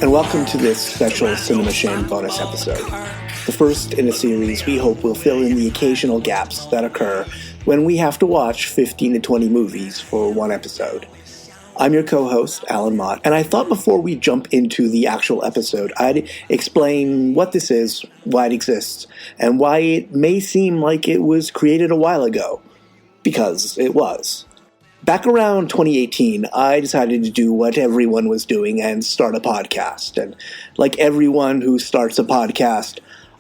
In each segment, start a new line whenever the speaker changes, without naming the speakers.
and welcome to this special Cinema Shame bonus episode. The first in a series we hope will fill in the occasional gaps that occur when we have to watch 15 to 20 movies for one episode. I'm your co-host, Alan Mott, and I thought before we jump into the actual episode, I'd explain what this is, why it exists, and why it may seem like it was created a while ago. Because it was. Back around 2018, I decided to do what everyone was doing and start a podcast. And like everyone who starts a podcast,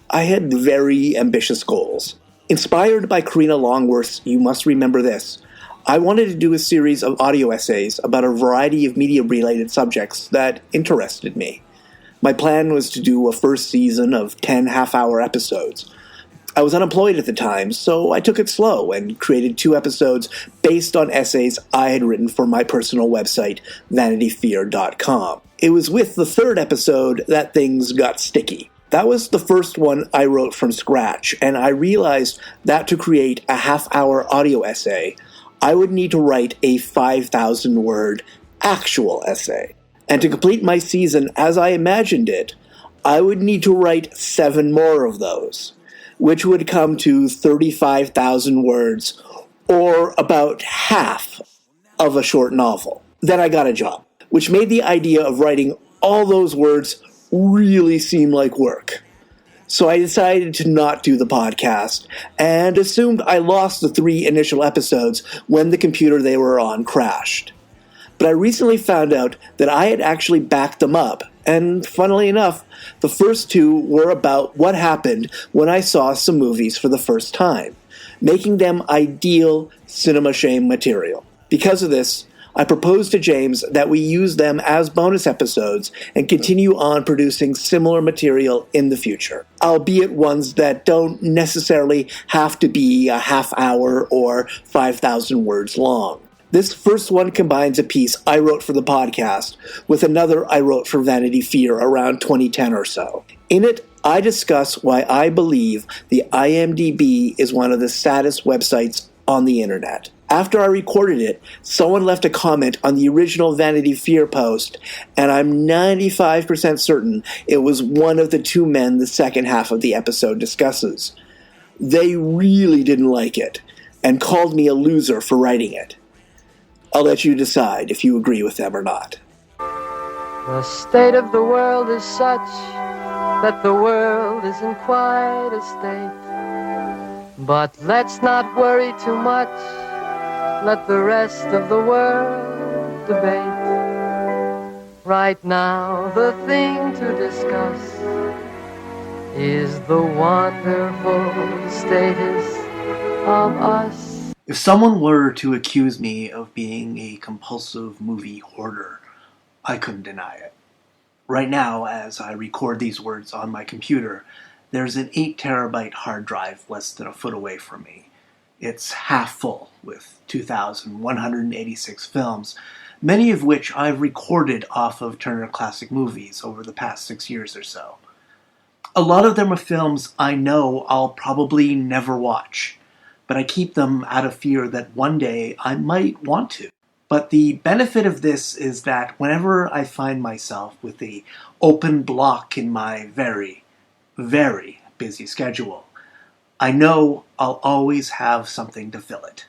I had very ambitious goals. Inspired by Karina Longworth's You Must Remember This, I wanted to do a series of audio essays about a variety of media-related subjects that interested me. My plan was to do a first season of 10 half-hour episodes. I was unemployed at the time, so I took it slow and created 2 episodes based on essays I had written for my personal website, vanityfair.com. It was with the 3rd episode that things got sticky. That was the first one I wrote from scratch, and I realized that to create a half-hour audio essay, I would need to write a 5,000-word actual essay. And to complete my season as I imagined it, I would need to write 7 more of those, which would come to 35,000 words, or about half of a short novel. Then I got a job, which made the idea of writing all those words really seem like work. So I decided to not do the podcast, and assumed I lost the 3 initial episodes when the computer they were on crashed. But I recently found out that I had actually backed them up, and funnily enough, the first 2 were about what happened when I saw some movies for the first time, making them ideal Cinema Shame material. Because of this, I proposed to James that we use them as bonus episodes and continue on producing similar material in the future, albeit ones that don't necessarily have to be a half hour or 5,000 words long. This first one combines a piece I wrote for the podcast with another I wrote for Vanity Fair around 2010 or so. In it, I discuss why I believe the IMDB is one of the saddest websites on the internet. After I recorded it, someone left a comment on the original Vanity Fair post, and I'm 95% certain it was one of the 2 men the second half of the episode discusses. They really didn't like it, and called me a loser for writing it. I'll let you decide if you agree with them or not.
The state of the world is such that the world is in quite a state. But let's not worry too much. Let the rest of the world debate. Right now, the thing to discuss is the wonderful status of us.
If someone were to accuse me of being a compulsive movie hoarder, I couldn't deny it. Right now, as I record these words on my computer, there's an 8 terabyte hard drive less than a foot away from me. It's half full with 2,186 films, many of which I've recorded off of Turner Classic Movies over the past 6 years or so. A lot of them are films I know I'll probably never watch, but I keep them out of fear that one day I might want to. But the benefit of this is that whenever I find myself with the open block in my very, very busy schedule, I know I'll always have something to fill it.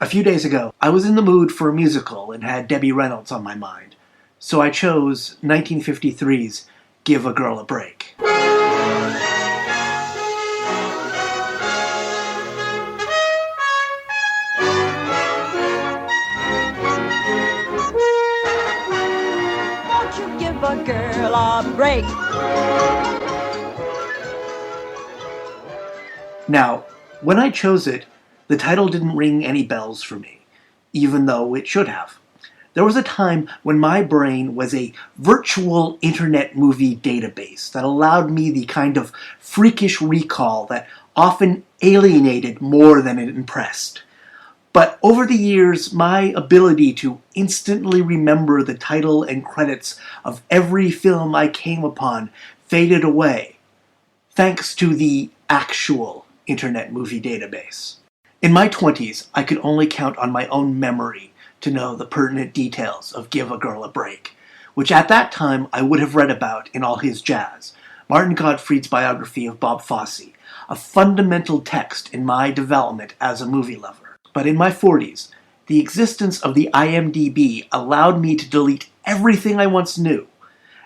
A few days ago, I was in the mood for a musical and had Debbie Reynolds on my mind, so I chose 1953's Give a Girl a Break.
A girl a break.
Now, when I chose it, the title didn't ring any bells for me, even though it should have. There was a time when my brain was a virtual internet movie database that allowed me the kind of freakish recall that often alienated more than it impressed. But over the years, my ability to instantly remember the title and credits of every film I came upon faded away, thanks to the actual Internet Movie Database. In my 20s, I could only count on my own memory to know the pertinent details of Give a Girl a Break, which at that time I would have read about in all his jazz, Martin Gottfried's biography of Bob Fosse, a fundamental text in my development as a movie lover. But in my 40s, the existence of the IMDB allowed me to delete everything I once knew,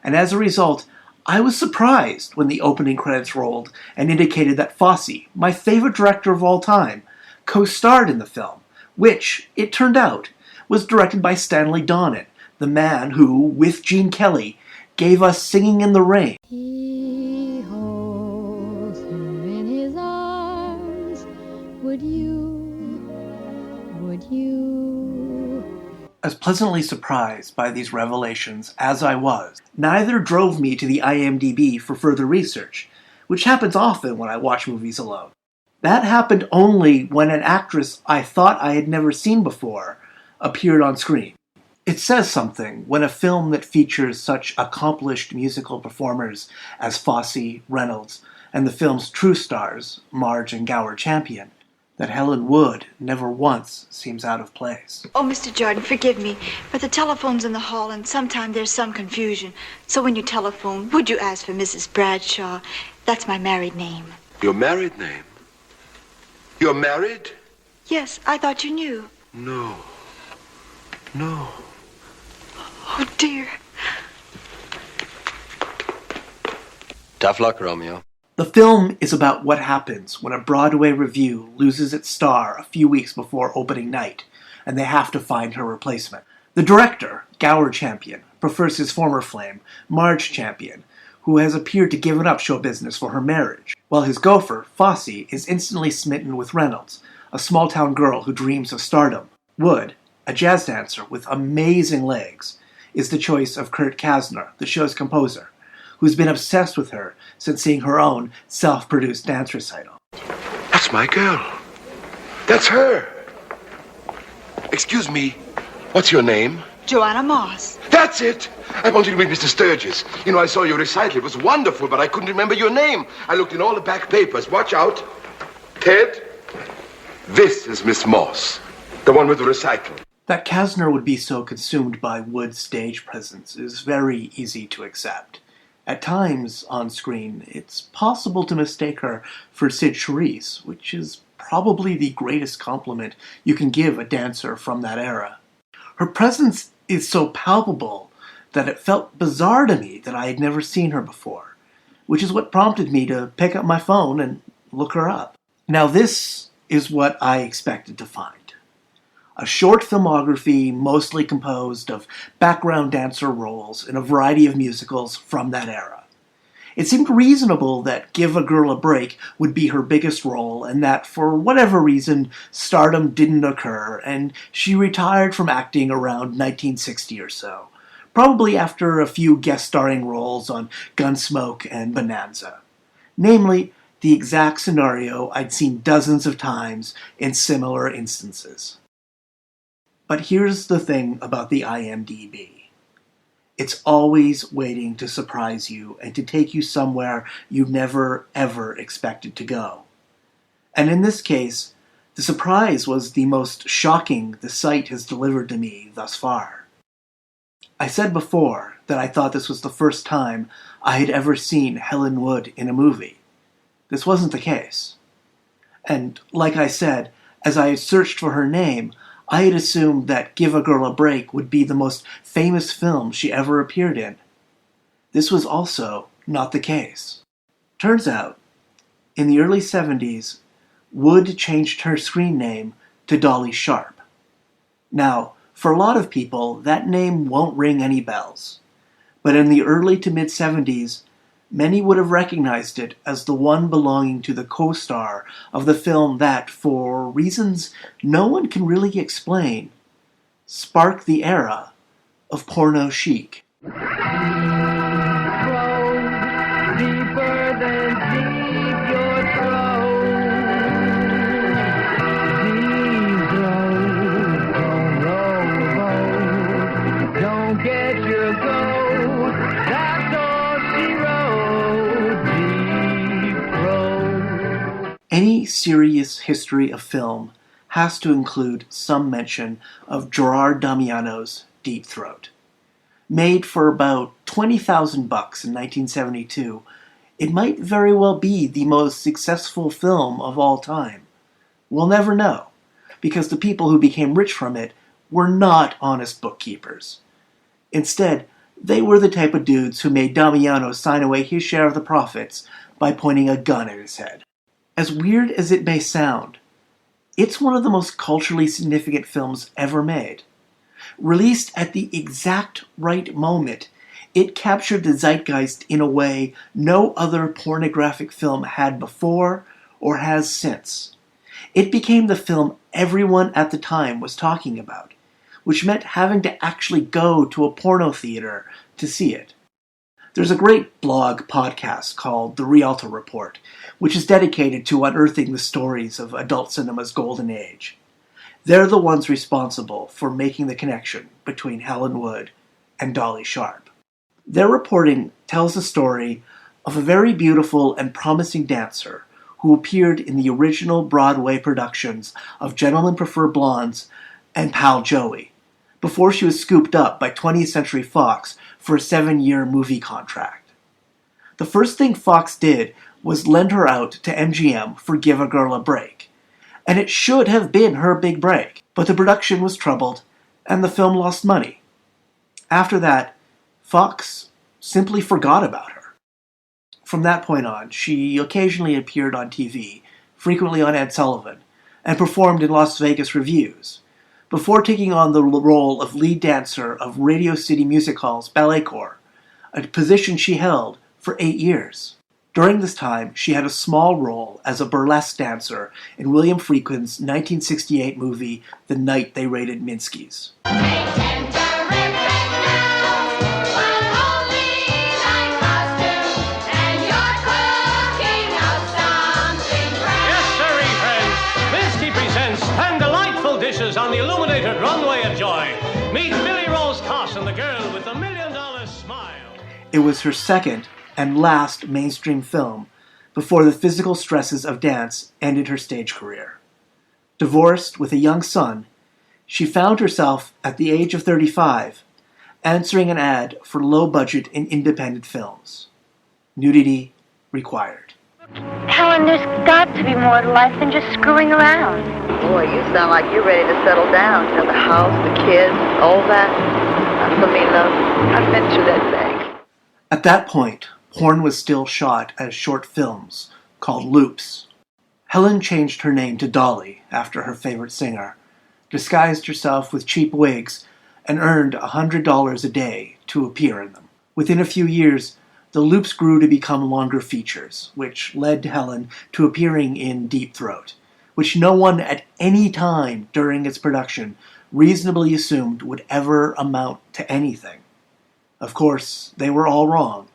and as a result, I was surprised when the opening credits rolled and indicated that Fosse, my favorite director of all time, co-starred in the film, which, it turned out, was directed by Stanley Donen, the man who, with Gene Kelly, gave us Singing in the Rain.
He holds him in his arms. Would you?
As pleasantly surprised by these revelations as I was, neither drove me to the IMDb for further research, which happens often when I watch movies alone. That happened only when an actress I thought I had never seen before appeared on screen. It says something when a film that features such accomplished musical performers as Fosse, Reynolds, and the film's true stars, Marge and Gower Champion, that Helen Wood never once seems out of place.
Oh, Mr. Jordan, forgive me, but the telephone's in the hall and sometimes there's some confusion. So when you telephone, would you ask for Mrs. Bradshaw? That's my married name.
Your married name? You're married?
Yes, I thought you knew.
No.
Oh, dear.
Tough luck, Romeo.
The film is about what happens when a Broadway revue loses its star a few weeks before opening night, and they have to find her replacement. The director, Gower Champion, prefers his former flame, Marge Champion, who has appeared to give up show business for her marriage, while his gopher, Fosse, is instantly smitten with Reynolds, a small-town girl who dreams of stardom. Wood, a jazz dancer with amazing legs, is the choice of Kurt Kasner, the show's composer, who's been obsessed with her since seeing her own self-produced dance recital.
That's my girl. That's her. Excuse me, what's your name?
Joanna Moss.
That's it. I want you to meet Mr. Sturgis. You know, I saw your recital. It was wonderful, but I couldn't remember your name. I looked in all the back papers. Watch out. Ted, this is Miss Moss, the one with the recital.
That Kasner would be so consumed by Wood's stage presence is very easy to accept. At times, on screen, it's possible to mistake her for Sid Charisse, which is probably the greatest compliment you can give a dancer from that era. Her presence is so palpable that it felt bizarre to me that I had never seen her before, which is what prompted me to pick up my phone and look her up. Now this is what I expected to find. A short filmography mostly composed of background dancer roles in a variety of musicals from that era. It seemed reasonable that Give a Girl a Break would be her biggest role, and that for whatever reason, stardom didn't occur, and she retired from acting around 1960 or so, probably after a few guest starring roles on Gunsmoke and Bonanza. Namely, the exact scenario I'd seen dozens of times in similar instances. But here's the thing about the IMDb. It's always waiting to surprise you and to take you somewhere you never, ever expected to go. And in this case, the surprise was the most shocking the site has delivered to me thus far. I said before that I thought this was the first time I had ever seen Helen Wood in a movie. This wasn't the case. And like I said, as I had searched for her name, I had assumed that Give a Girl a Break would be the most famous film she ever appeared in. This was also not the case. Turns out, in the early 70s, Wood changed her screen name to Dolly Sharp. Now, for a lot of people, that name won't ring any bells. But in the early to mid-70s, many would have recognized it as the one belonging to the co-star of the film that, for reasons no one can really explain, sparked the era of porno chic. Any serious history of film has to include some mention of Gerard Damiano's Deep Throat. made for about $20,000 in 1972, it might very well be the most successful film of all time. We'll never know, because the people who became rich from it were not honest bookkeepers. Instead, they were the type of dudes who made Damiano sign away his share of the profits by pointing a gun at his head. As weird as it may sound, it's one of the most culturally significant films ever made. Released at the exact right moment, it captured the zeitgeist in a way no other pornographic film had before or has since. It became the film everyone at the time was talking about, which meant having to actually go to a porno theater to see it. There's a great blog podcast called The Rialto Report, which is dedicated to unearthing the stories of adult cinema's golden age. They're the ones responsible for making the connection between Helen Wood and Dolly Sharp. Their reporting tells the story of a very beautiful and promising dancer who appeared in the original Broadway productions of Gentlemen Prefer Blondes and Pal Joey, before she was scooped up by 20th Century Fox for a 7-year movie contract. The first thing Fox did was lend her out to MGM for Give a Girl a Break, and it should have been her big break, but the production was troubled, and the film lost money. After that, Fox simply forgot about her. From that point on, she occasionally appeared on TV, frequently on Ed Sullivan, and performed in Las Vegas revues, before taking on the role of lead dancer of Radio City Music Hall's Ballet Corps, a position she held for 8 years. During this time, she had a small role as a burlesque dancer in William Friedkin's 1968 movie The Night They Raided Minsky's.
On the illuminated runway of joy. Meet Billy Rose Carson, the girl with the $1 million smile.
It was her second and last mainstream film before the physical stresses of dance ended her stage career. Divorced with a young son, she found herself at the age of 35 answering an ad for low-budget and independent films. Nudity required.
Helen, there's got to be more to life than just screwing around.
Boy, you sound like you're ready to settle down. You know, the house, the kids, all that. Not for me, love. I've been through that thing.
At that point, porn was still shot as short films called loops. Helen changed her name to Dolly after her favorite singer, disguised herself with cheap wigs, and earned $100 a day to appear in them. Within a few years, the loops grew to become longer features, which led Helen to appearing in Deep Throat, which no one at any time during its production reasonably assumed would ever amount to anything. Of course, they were all wrong,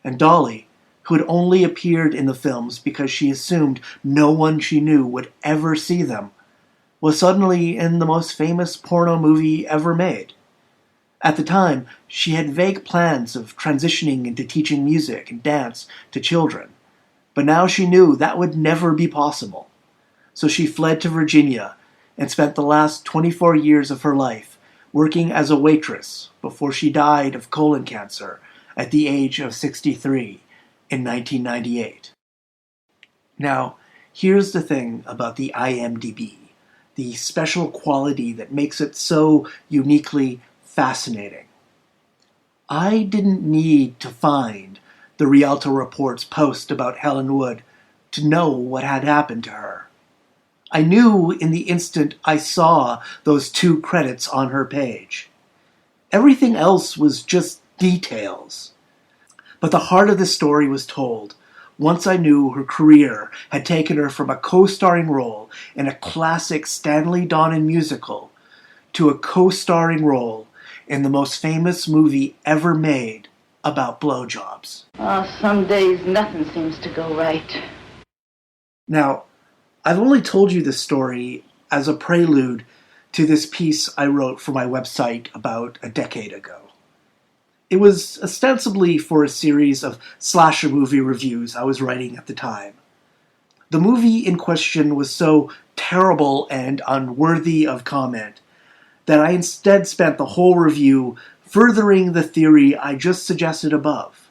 and Dolly, who had only appeared in the films because she assumed no one she knew would ever see them, was suddenly in the most famous porno movie ever made. At the time, she had vague plans of transitioning into teaching music and dance to children, but now she knew that would never be possible. So she fled to Virginia and spent the last 24 years of her life working as a waitress before she died of colon cancer at the age of 63 in 1998. Now, here's the thing about the IMDB, the special quality that makes it so uniquely fascinating. I didn't need to find the Rialto Report's post about Helen Wood to know what had happened to her. I knew in the instant I saw those 2 credits on her page. Everything else was just details. But the heart of the story was told once I knew her career had taken her from a co-starring role in a classic Stanley Donen musical to a co-starring role in the most famous movie ever made about blowjobs.
Some days nothing seems to go right.
Now, I've only told you this story as a prelude to this piece I wrote for my website about a decade ago. It was ostensibly for a series of slasher movie reviews I was writing at the time. The movie in question was so terrible and unworthy of comment that I instead spent the whole review furthering the theory I just suggested above,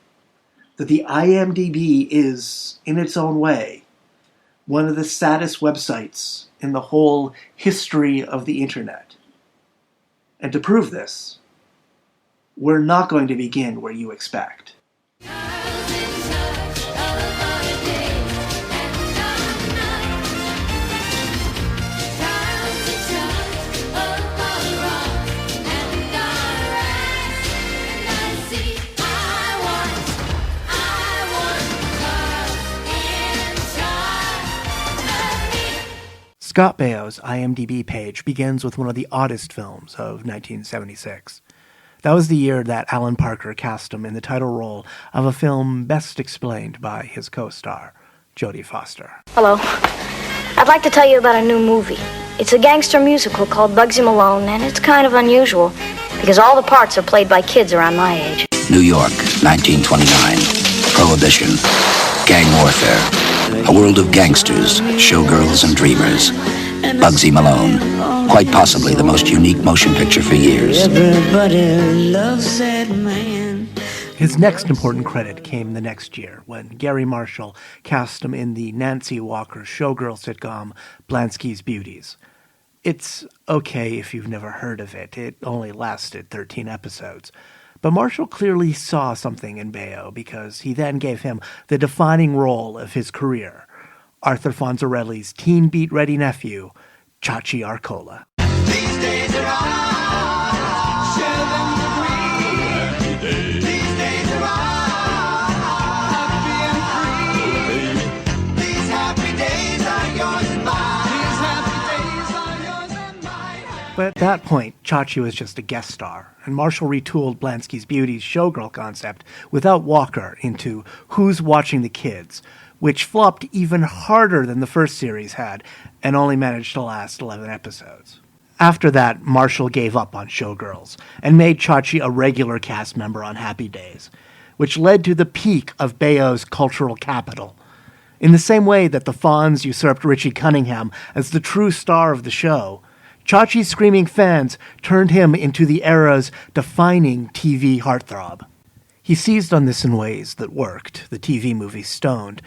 that the IMDB is, in its own way, one of the saddest websites in the whole history of the internet. And to prove this, we're not going to begin where you expect. Scott Baio's IMDb page begins with one of the oddest films of 1976. That was the year that Alan Parker cast him in the title role of a film best explained by his co-star, Jodie Foster.
Hello. I'd like to tell you about a new movie. It's a gangster musical called Bugsy Malone, and it's kind of unusual because all the parts are played by kids around my age.
New York, 1929. Prohibition. Gang warfare. A world of gangsters, showgirls, and dreamers. Bugsy Malone. Quite possibly the most unique motion picture for years.
Everybody loves that man.
His next important credit came the next year when Gary Marshall cast him in the Nancy Walker showgirl sitcom Blansky's Beauties. It's okay if you've never heard of it. It only lasted 13 episodes. But Marshall clearly saw something in Baio because he then gave him the defining role of his career, Arthur Fonzarelli's teen beat-ready nephew, Chachi Arcola.
These days are all, share them with me. These days are all, happy and free. These happy days are yours and mine. These happy days are yours and mine.
But at that point, Chachi was just a guest star, and Marshall retooled Blansky's Beauty's showgirl concept without Walker into Who's Watching the Kids, which flopped even harder than the first series had and only managed to last 11 episodes. After that, Marshall gave up on showgirls and made Chachi a regular cast member on Happy Days, which led to the peak of Baio's cultural capital. In the same way that the Fonz usurped Richie Cunningham as the true star of the show, Chachi's screaming fans turned him into the era's defining TV heartthrob. He seized on this in ways that worked, the TV movie Stoned,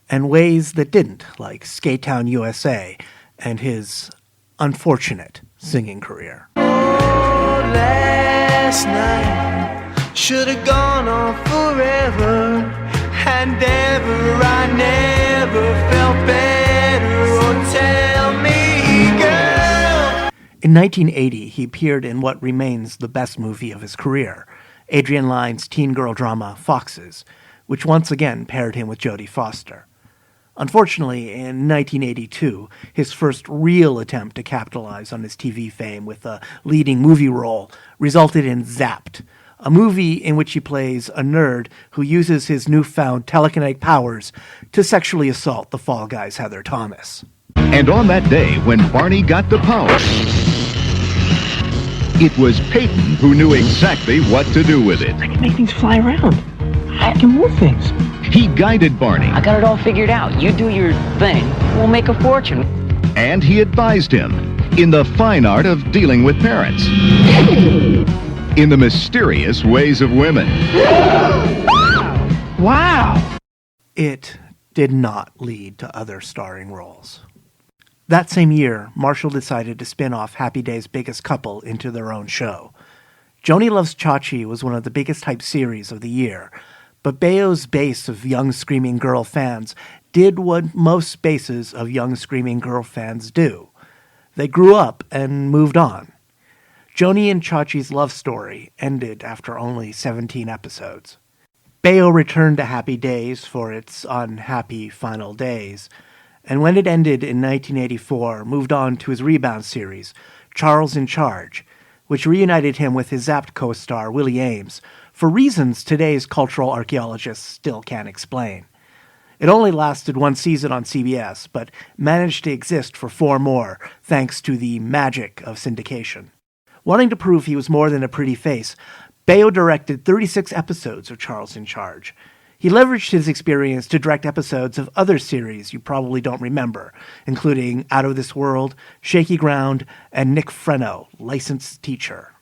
and ways that didn't, like Skate Town USA and his unfortunate singing career.
Oh, last night should have gone on forever, and ever I never felt better. Oh, tell me, girl.
In 1980, he appeared in what remains the best movie of his career, Adrian Lyne's teen girl drama Foxes, which once again paired him with Jodie Foster. Unfortunately, in 1982, his first real attempt to capitalize on his TV fame with a leading movie role resulted in Zapped, a movie in which he plays a nerd who uses his newfound telekinetic powers to sexually assault the Fall Guys' Heather Thomas.
And on that day when Barney got the power, it was Peyton who knew exactly what to do with it.
I can make things fly around. I can move things.
He guided Barney.
I got it all figured out. You do your thing, we'll make a fortune.
And he advised him in the fine art of dealing with parents. In the mysterious ways of women.
Wow!
It did not lead to other starring roles. That same year, Marshall decided to spin off Happy Days' biggest couple into their own show. Joni Loves Chachi was one of the biggest hype series of the year, but Baio's base of young screaming girl fans did what most bases of young screaming girl fans do. They grew up and moved on. Joni and Chachi's love story ended after only 17 episodes. Baio returned to Happy Days for its unhappy final days, and when it ended in 1984, moved on to his rebound series, Charles in Charge, which reunited him with his Zapped co-star Willie Ames, for reasons today's cultural archaeologists still can't explain. It only lasted one season on CBS, but managed to exist for 4 more, thanks to the magic of syndication. Wanting to prove he was more than a pretty face, Baio directed 36 episodes of Charles in Charge. He leveraged his experience to direct episodes of other series you probably don't remember, including Out of This World, Shaky Ground, and Nick Frenno, Licensed Teacher.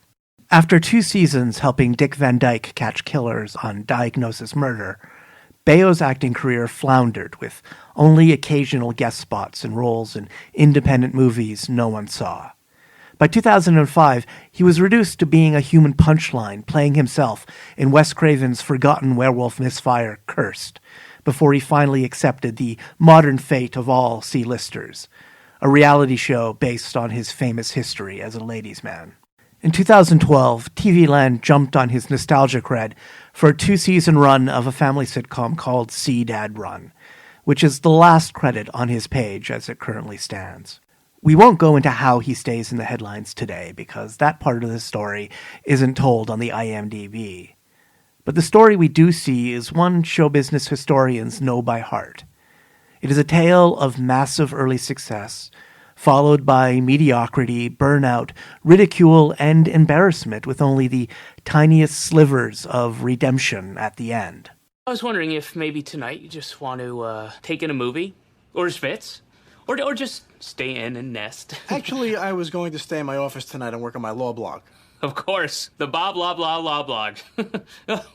After 2 seasons helping Dick Van Dyke catch killers on Diagnosis Murder, Baio's acting career floundered with only occasional guest spots and roles in independent movies no one saw. By 2005, he was reduced to being a human punchline, playing himself in Wes Craven's forgotten werewolf misfire Cursed, before he finally accepted the modern fate of all C-listers, a reality show based on his famous history as a ladies' man. In 2012, TV Land jumped on his nostalgia cred for a 2-season run of a family sitcom called See Dad Run, which is the last credit on his page as it currently stands. We won't go into how he stays in the headlines today because that part of the story isn't told on the IMDB. But the story we do see is one show business historians know by heart. It is a tale of massive early success, followed by mediocrity, burnout, ridicule, and embarrassment with only the tiniest slivers of redemption at the end.
I was wondering if maybe tonight you just want to take in a movie, or just fits, or just stay in and nest.
Actually, I was going to stay in my office tonight and work on my law blog.
Of course, the blah blah blah law blog.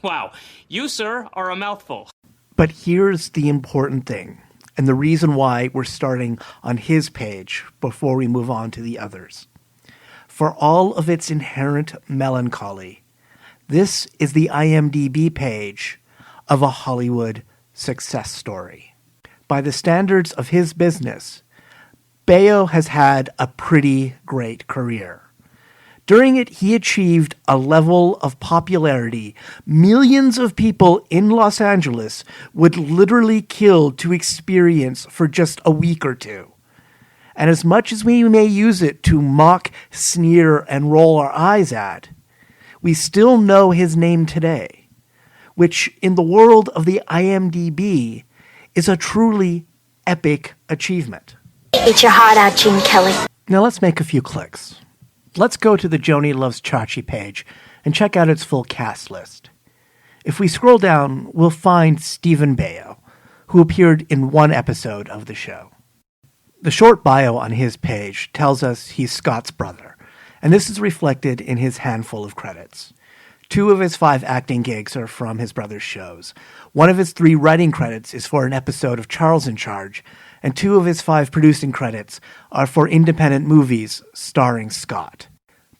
Wow, you, sir, are a mouthful.
But here's the important thing, and the reason why we're starting on his page before we move on to the others. For all of its inherent melancholy, this is the IMDb page of a Hollywood success story. By the standards of his business, Baio has had a pretty great career. During it, he achieved a level of popularity millions of people in Los Angeles would literally kill to experience for just a week or two. And as much as we may use it to mock, sneer, and roll our eyes at, we still know his name today, which in the world of the IMDb is a truly epic achievement.
Eat your heart out, Gene Kelly.
Now let's make a few clicks. Let's go to the Joni Loves Chachi page and check out its full cast list. If we scroll down, we'll find Stephen Baio, who appeared in 1 episode of the show. The short bio on his page tells us he's Scott's brother, and this is reflected in his handful of credits. 2 of his 5 acting gigs are from his brother's shows. 1 of his 3 writing credits is for an episode of Charles in Charge, and 2 of his 5 producing credits are for independent movies starring Scott.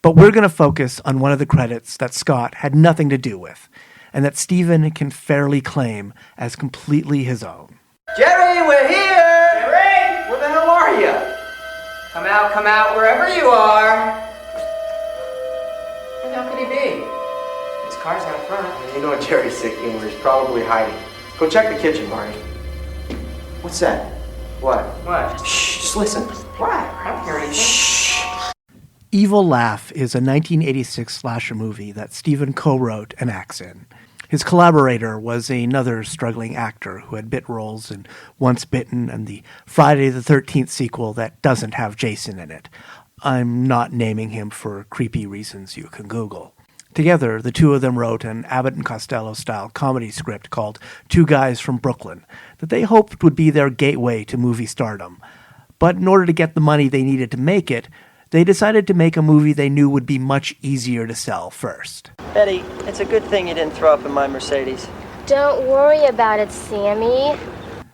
But we're going to focus on one of the credits that Scott had nothing to do with, and that Stephen can fairly claim as completely his own.
Jerry, we're here! Jerry! Where the hell are you? Come out, wherever you are. Where the hell could he be? His car's out front. You know Jerry's sick humor. He's probably hiding. Go check the kitchen, Barney. What's that? What? What? Shh, just listen. What? I don't hear anything. Shh.
Evil Laugh is a 1986 slasher movie that Stephen co-wrote and acts in. His collaborator was another struggling actor who had bit roles in Once Bitten and the Friday the 13th sequel that doesn't have Jason in it. I'm not naming him for creepy reasons you can Google. Together, the 2 of them wrote an Abbott and Costello-style comedy script called Two Guys from Brooklyn that they hoped would be their gateway to movie stardom. But in order to get the money they needed to make it, they decided to make a movie they knew would be much easier to sell first.
Betty, it's a good thing you didn't throw up in my Mercedes.
Don't worry about it, Sammy.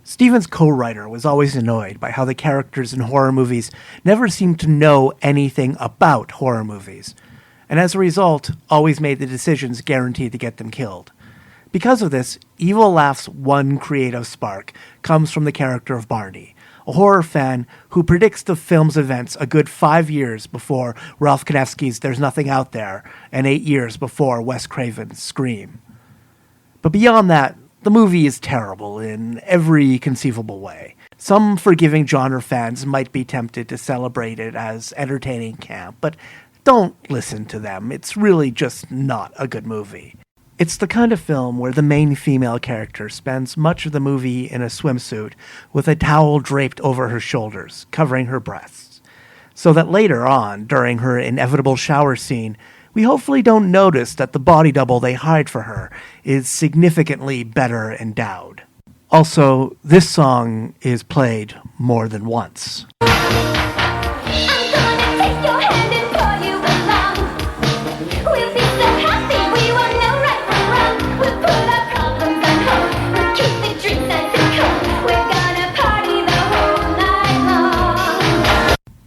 Stephen's co-writer was always annoyed by how the characters in horror movies never seemed to know anything about horror movies, and as a result, always made the decisions guaranteed to get them killed. Because of this, Evil Laugh's one creative spark comes from the character of Barney, a horror fan who predicts the film's events a good 5 years before Ralph Konevsky's There's Nothing Out There and 8 years before Wes Craven's Scream. But beyond that, the movie is terrible in every conceivable way. Some forgiving genre fans might be tempted to celebrate it as entertaining camp, but don't listen to them. It's really just not a good movie. It's the kind of film where the main female character spends much of the movie in a swimsuit with a towel draped over her shoulders, covering her breasts, so that later on, during her inevitable shower scene, we hopefully don't notice that the body double they hired for her is significantly better endowed. Also, this song is played more than once.
I'm gonna take your hand and pull you along. We'll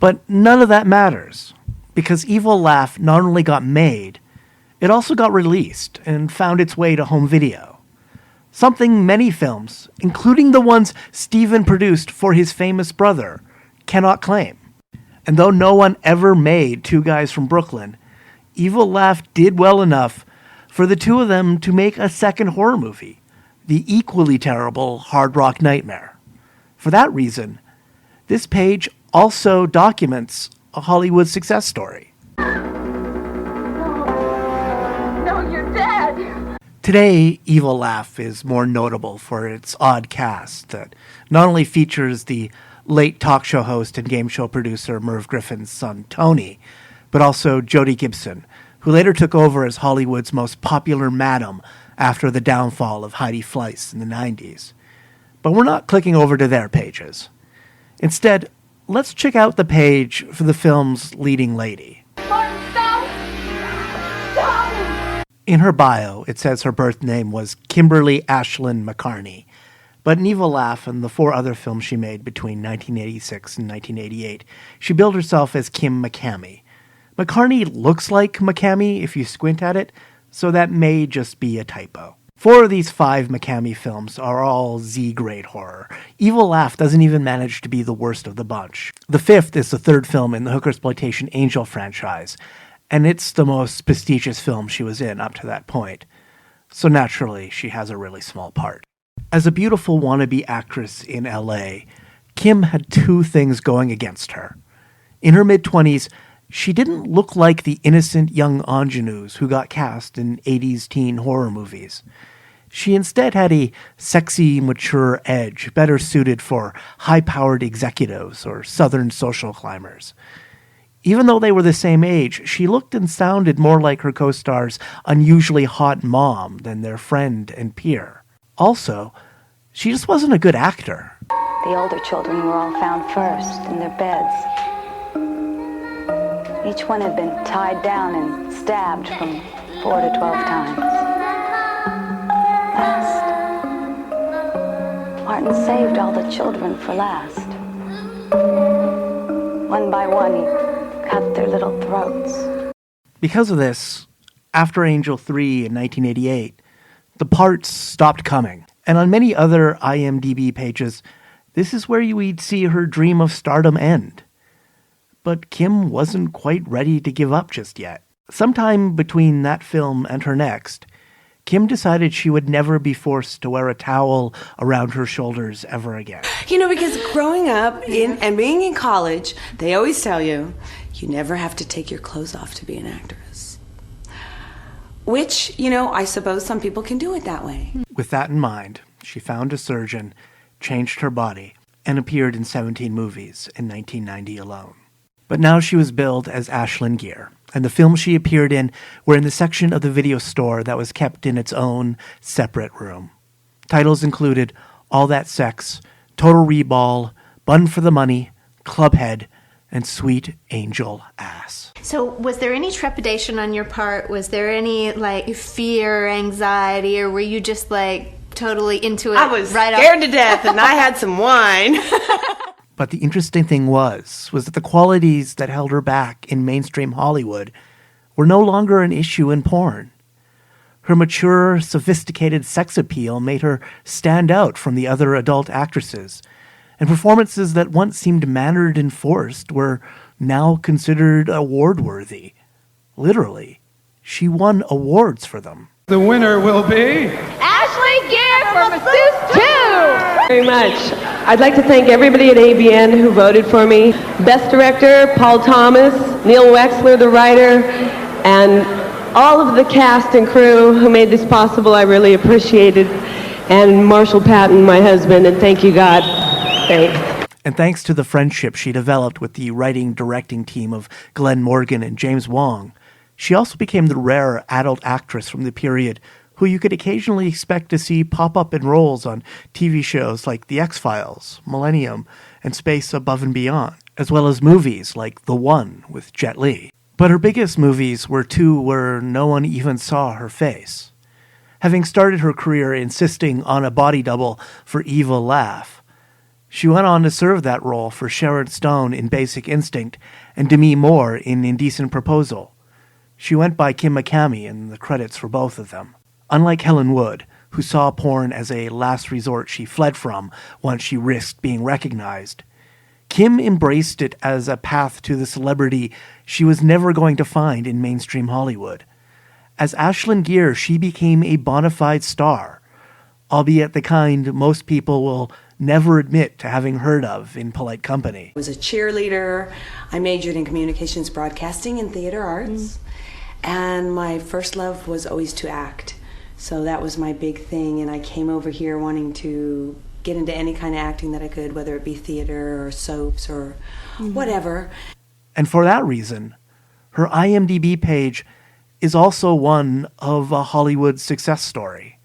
But none of that matters, because Evil Laugh not only got made, it also got released and found its way to home video. Something many films, including the ones Steven produced for his famous brother, cannot claim. And though no one ever made Two Guys from Brooklyn, Evil Laugh did well enough for the two of them to make a second horror movie, the equally terrible Hard Rock Nightmare. For that reason, this page also documents a Hollywood success story.
No, you're dead.
Today, Evil Laugh is more notable for its odd cast that not only features the late talk show host and game show producer Merv Griffin's son Tony, but also Jodie Gibson, who later took over as Hollywood's most popular madam after the downfall of Heidi Fleiss in the 90s. But we're not clicking over to their pages. Instead, let's check out the page for the film's leading lady.
Martin, stop! Stop!
In her bio, it says her birth name was Kimberly Ashlyn McCarney, but in Evil Laugh and the 4 other films she made between 1986 and 1988, she billed herself as Kim McCamey. McCarney looks like McCamey if you squint at it, so that may just be a typo. 4 of these 5 McCamey films are all Z-grade horror. Evil Laugh doesn't even manage to be the worst of the bunch. The 5th is the 3rd film in the Hookersploitation Angel franchise, and it's the most prestigious film she was in up to that point. So naturally, she has a really small part. As a beautiful wannabe actress in LA, Kim had 2 things going against her. In her mid-20s, she didn't look like the innocent young ingenues who got cast in 80s teen horror movies. She instead had a sexy, mature edge better suited for high-powered executives or southern social climbers. Even though they were the same age, she looked and sounded more like her co-star's unusually hot mom than their friend and peer. Also, she just wasn't a good actor.
The older children were all found first in their beds. Each one had been tied down and stabbed from 4 to 12 times. Last, Martin saved all the children for last. One by one, he cut their little throats.
Because of this, after Angel 3 in 1988, the parts stopped coming. And on many other IMDB pages, this is where we'd see her dream of stardom end. But Kim wasn't quite ready to give up just yet. Sometime between that film and her next, Kim decided she would never be forced to wear a towel around her shoulders ever again.
You know, because growing up and being in college, they always tell you, you never have to take your clothes off to be an actress. Which, you know, I suppose some people can do it that way.
With that in mind, she found a surgeon, changed her body, and appeared in 17 movies in 1990 alone. But now she was billed as Ashlyn Gear, and the films she appeared in were in the section of the video store that was kept in its own separate room. Titles included All That Sex, Total Reball, Bun for the Money, Clubhead, and Sweet Angel Ass.
So was there any trepidation on your part? Was there any, like, fear or anxiety, or were you just, like, totally into it?
I was
right
scared to death, and I had some wine.
But the interesting thing was that the qualities that held her back in mainstream Hollywood were no longer an issue in porn. Her mature, sophisticated sex appeal made her stand out from the other adult actresses, and performances that once seemed mannered and forced were now considered award-worthy. Literally, she won awards for them.
The winner will be...
Ashley Gear from Masseuse 2!
Very much. I'd like to thank everybody at ABN who voted for me. Best Director, Paul Thomas, Neil Wexler, the writer, and all of the cast and crew who made this possible. I really appreciate it. And Marshall Patton, my husband, and thank you, God. Thanks.
And thanks to the friendship she developed with the writing-directing team of Glenn Morgan and James Wong, she also became the rare adult actress from the period who you could occasionally expect to see pop up in roles on TV shows like The X-Files, Millennium, and Space Above and Beyond, as well as movies like The One with Jet Li. But her biggest movies were 2 where no one even saw her face. Having started her career insisting on a body double for Evil Laugh, She went on to serve that role for Sharon Stone in Basic Instinct and Demi Moore in Indecent Proposal. She went by Kim McCamey in the credits for both of them. Unlike Helen Wood, who saw porn as a last resort she fled from once she risked being recognized, Kim embraced it as a path to the celebrity she was never going to find in mainstream Hollywood. As Ashlyn Gear, she became a bona fide star, albeit the kind most people will never admit to having heard of in polite company.
I was a cheerleader. I majored in communications, broadcasting, and theater arts. And my first love was always to act. So that was my big thing, and I came over here wanting to get into any kind of acting that I could, whether it be theater or soaps or whatever.
And for that reason, her IMDb page is also one of a Hollywood success story.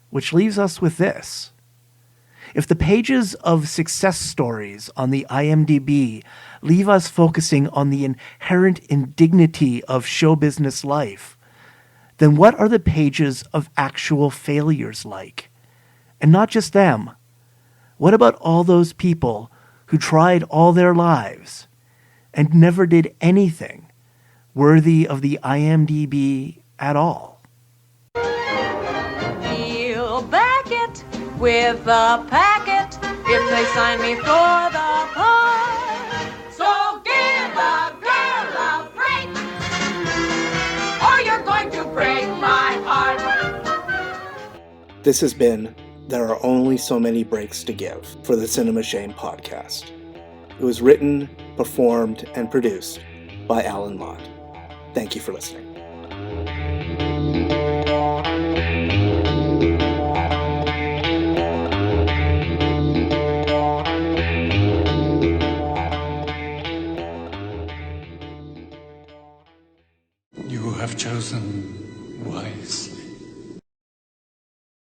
Which leaves us with this. If the pages of success stories on the IMDb leave us focusing on the inherent indignity of show business life, then what are the pages of actual failures like? And not just them. What about all those people who tried all their lives and never did anything worthy of the IMDb at all?
He'll back it with a packet if they sign me for the part. So give a girl a break, or you're going to break my heart.
This has been There Are Only So Many Breaks to Give for the Cinema Shame podcast. It was written, performed, and produced by Alan Mott. Thank you for listening.